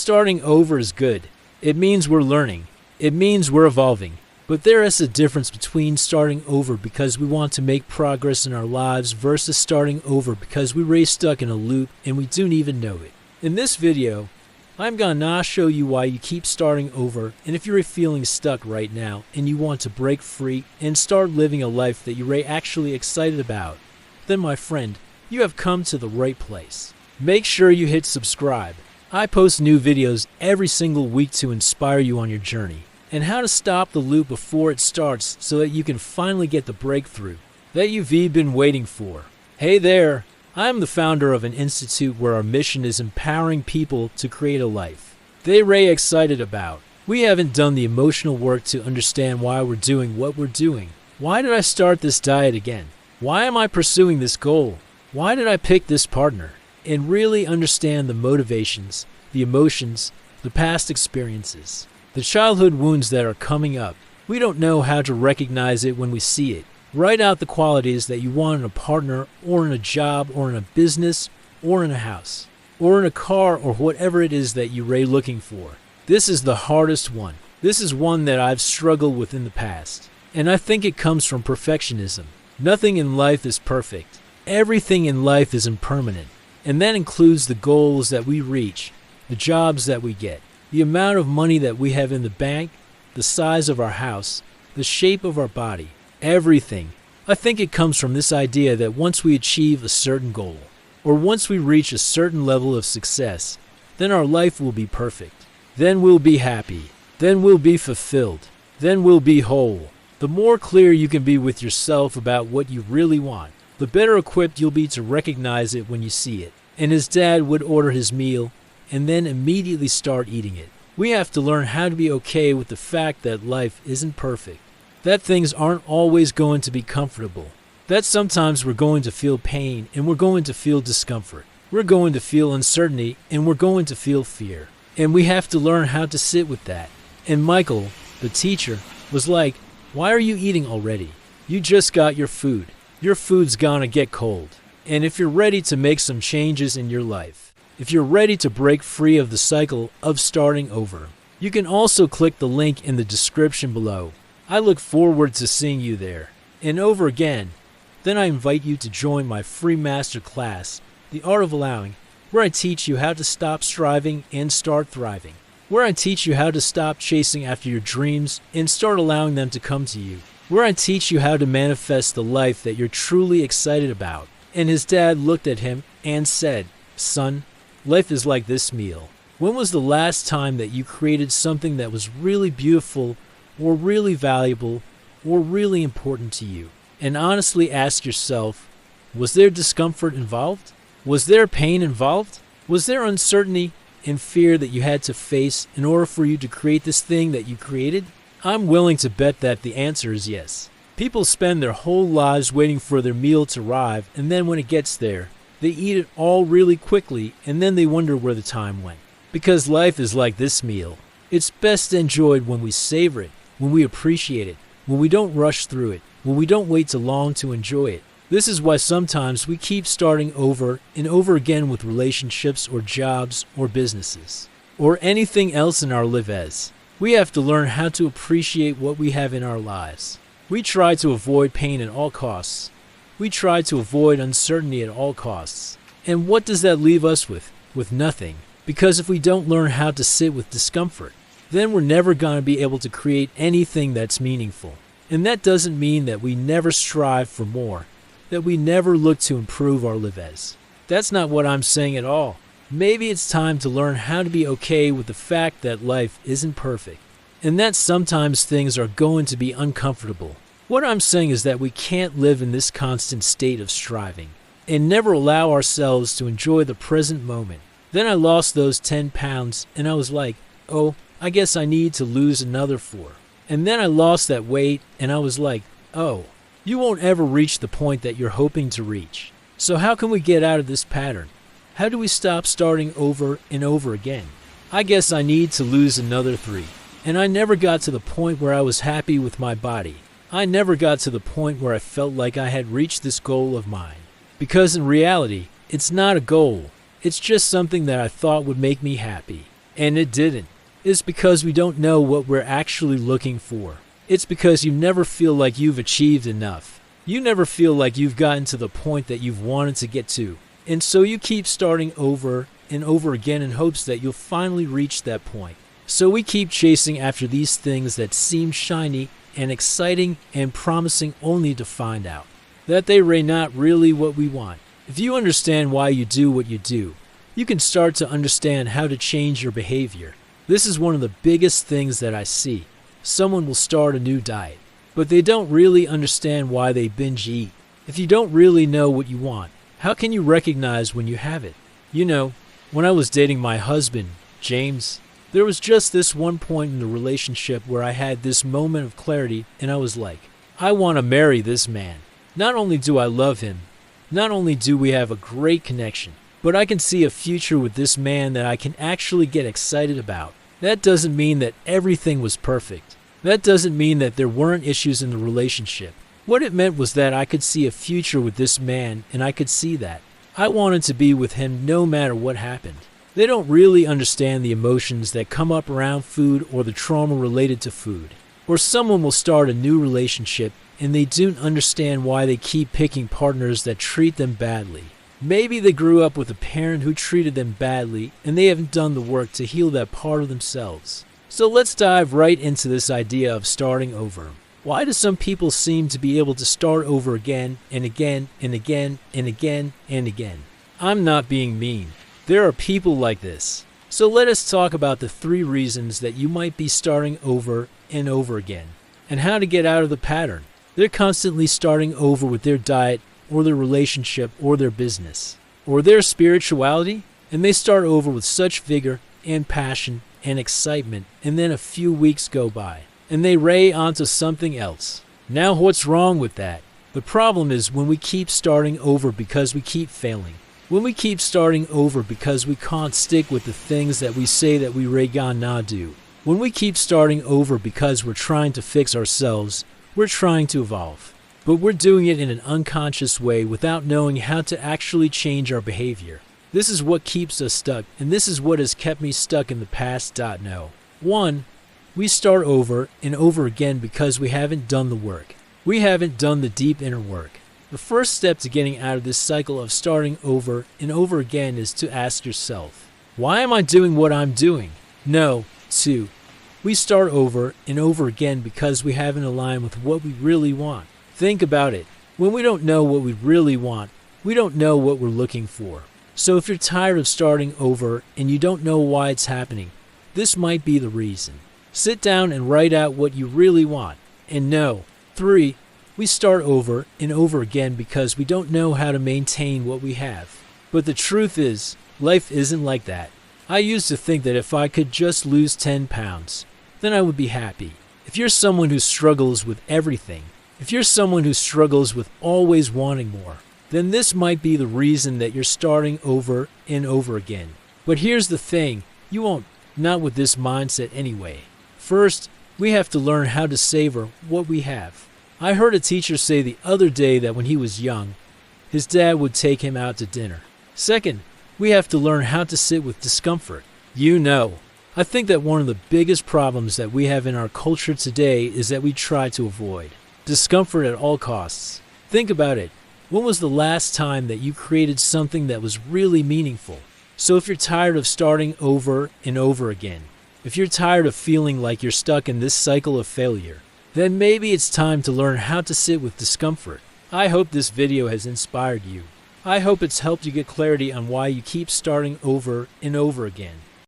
Starting over is good. It means we're learning. It means we're evolving. But there is a difference between starting over because we want to make progress in our lives versus starting over because we're stuck in a loop and we don't even know it. In this video, I'm gonna show you why you keep starting over, and if you're feeling stuck right now and you want to break free and start living a life that you're actually excited about, then my friend, you have come to the right place. Make sure you hit subscribe. I post new videos every single week to inspire you on your journey and how to stop the loop before it starts so that you can finally get the breakthrough that you've been waiting for. Hey there, I'm the founder of an institute where our mission is empowering people to create a life they're excited about. We haven't done the emotional work to understand why we're doing what we're doing. Why did I start this diet again? Why am I pursuing this goal? Why did I pick this partner? And really understand the motivations, the emotions, the past experiences, the childhood wounds that are coming up. We don't know how to recognize it when we see it. Write out the qualities that you want in a partner, or in a job, or in a business, or in a house, or in a car, or whatever it is that you're looking for. This is the hardest one. This is one that I've struggled with in the past. And I think it comes from perfectionism. Nothing in life is perfect. Everything in life is impermanent. And that includes the goals that we reach, the jobs that we get, the amount of money that we have in the bank, the size of our house, the shape of our body, everything. I think it comes from this idea that once we achieve a certain goal, or once we reach a certain level of success, then our life will be perfect. Then we'll be happy. Then we'll be fulfilled. Then we'll be whole. The more clear you can be with yourself about what you really want, the better equipped you'll be to recognize it when you see it. And his dad would order his meal and then immediately start eating it. We have to learn how to be okay with the fact that life isn't perfect, that things aren't always going to be comfortable, that sometimes we're going to feel pain and we're going to feel discomfort. We're going to feel uncertainty and we're going to feel fear. And we have to learn how to sit with that. And Michael, the teacher, was like, "Why are you eating already? You just got your food. Your food's gonna get cold." And if you're ready to make some changes in your life, if you're ready to break free of the cycle of starting over, you can also click the link in the description below. I look forward to seeing you there. And over again, then I invite you to join my free masterclass, The Art of Allowing, where I teach you how to stop striving and start thriving, where I teach you how to stop chasing after your dreams and start allowing them to come to you, where I teach you how to manifest the life that you're truly excited about. And his dad looked at him and said, "Son, life is like this meal. When was the last time that you created something that was really beautiful or really valuable or really important to you? And honestly ask yourself, was there discomfort involved? Was there pain involved? Was there uncertainty and fear that you had to face in order for you to create this thing that you created?" I'm willing to bet that the answer is yes. People spend their whole lives waiting for their meal to arrive, and then when it gets there, they eat it all really quickly, and then they wonder where the time went. Because life is like this meal. It's best enjoyed when we savor it, when we appreciate it, when we don't rush through it, when we don't wait too long to enjoy it. This is why sometimes we keep starting over and over again with relationships or jobs or businesses, or anything else in our lives. We have to learn how to appreciate what we have in our lives. We try to avoid pain at all costs. We try to avoid uncertainty at all costs. And what does that leave us with? With nothing. Because if we don't learn how to sit with discomfort, then we're never going to be able to create anything that's meaningful. And that doesn't mean that we never strive for more, that we never look to improve our lives. That's not what I'm saying at all. Maybe it's time to learn how to be okay with the fact that life isn't perfect, and that sometimes things are going to be uncomfortable. What I'm saying is that we can't live in this constant state of striving and never allow ourselves to enjoy the present moment. Then I lost those 10 pounds and I was like, oh, I guess I need to lose another 4. And then I lost that weight and I was like, oh, you won't ever reach the point that you're hoping to reach. So how can we get out of this pattern? How do we stop starting over and over again? I guess I need to lose another 3. And I never got to the point where I was happy with my body. I never got to the point where I felt like I had reached this goal of mine. Because in reality, it's not a goal. It's just something that I thought would make me happy. And it didn't. It's because we don't know what we're actually looking for. It's because you never feel like you've achieved enough. You never feel like you've gotten to the point that you've wanted to get to. And so you keep starting over and over again in hopes that you'll finally reach that point. So we keep chasing after these things that seem shiny and exciting and promising, only to find out that they are not really what we want. If you understand why you do what you do, you can start to understand how to change your behavior. This is one of the biggest things that I see. Someone will start a new diet, but they don't really understand why they binge eat. If you don't really know what you want, how can you recognize when you have it? You know, when I was dating my husband, James, there was just this one point in the relationship where I had this moment of clarity, and I was like, I want to marry this man. Not only do I love him, not only do we have a great connection, but I can see a future with this man that I can actually get excited about. That doesn't mean that everything was perfect. That doesn't mean that there weren't issues in the relationship. What it meant was that I could see a future with this man, and I could see that. I wanted to be with him no matter what happened. They don't really understand the emotions that come up around food or the trauma related to food. Or someone will start a new relationship and they don't understand why they keep picking partners that treat them badly. Maybe they grew up with a parent who treated them badly and they haven't done the work to heal that part of themselves. So let's dive right into this idea of starting over. Why do some people seem to be able to start over again and again and again and again and again? I'm not being mean. There are people like this. So let us talk about the 3 reasons that you might be starting over and over again, and how to get out of the pattern. They're constantly starting over with their diet, or their relationship, or their business, or their spirituality, and they start over with such vigor and passion and excitement, and then a few weeks go by, and they ray onto something else. Now what's wrong with that? The problem is when we keep starting over because we keep failing. When we keep starting over because we can't stick with the things that we say that we gonna do. When we keep starting over because we're trying to fix ourselves, we're trying to evolve. But we're doing it in an unconscious way without knowing how to actually change our behavior. This is what keeps us stuck, and this is what has kept me stuck in the past. No. 1. We start over and over again because we haven't done the work. We haven't done the deep inner work. The first step to getting out of this cycle of starting over and over again is to ask yourself, why am I doing what I'm doing? No. 2. We start over and over again because we haven't aligned with what we really want. Think about it. When we don't know what we really want, we don't know what we're looking for. So if you're tired of starting over and you don't know why it's happening, this might be the reason. Sit down and write out what you really want. And no. 3. We start over and over again because we don't know how to maintain what we have. But the truth is, life isn't like that. I used to think that if I could just lose 10 pounds, then I would be happy. If you're someone who struggles with everything, if you're someone who struggles with always wanting more, then this might be the reason that you're starting over and over again. But here's the thing, you won't, not with this mindset anyway. First, we have to learn how to savor what we have. I heard a teacher say the other day that when he was young, his dad would take him out to dinner. Second, we have to learn how to sit with discomfort. You know, I think that one of the biggest problems that we have in our culture today is that we try to avoid discomfort at all costs. Think about it. When was the last time that you created something that was really meaningful? So if you're tired of starting over and over again, if you're tired of feeling like you're stuck in this cycle of failure, then maybe it's time to learn how to sit with discomfort. I hope this video has inspired you. I hope it's helped you get clarity on why you keep starting over and over again.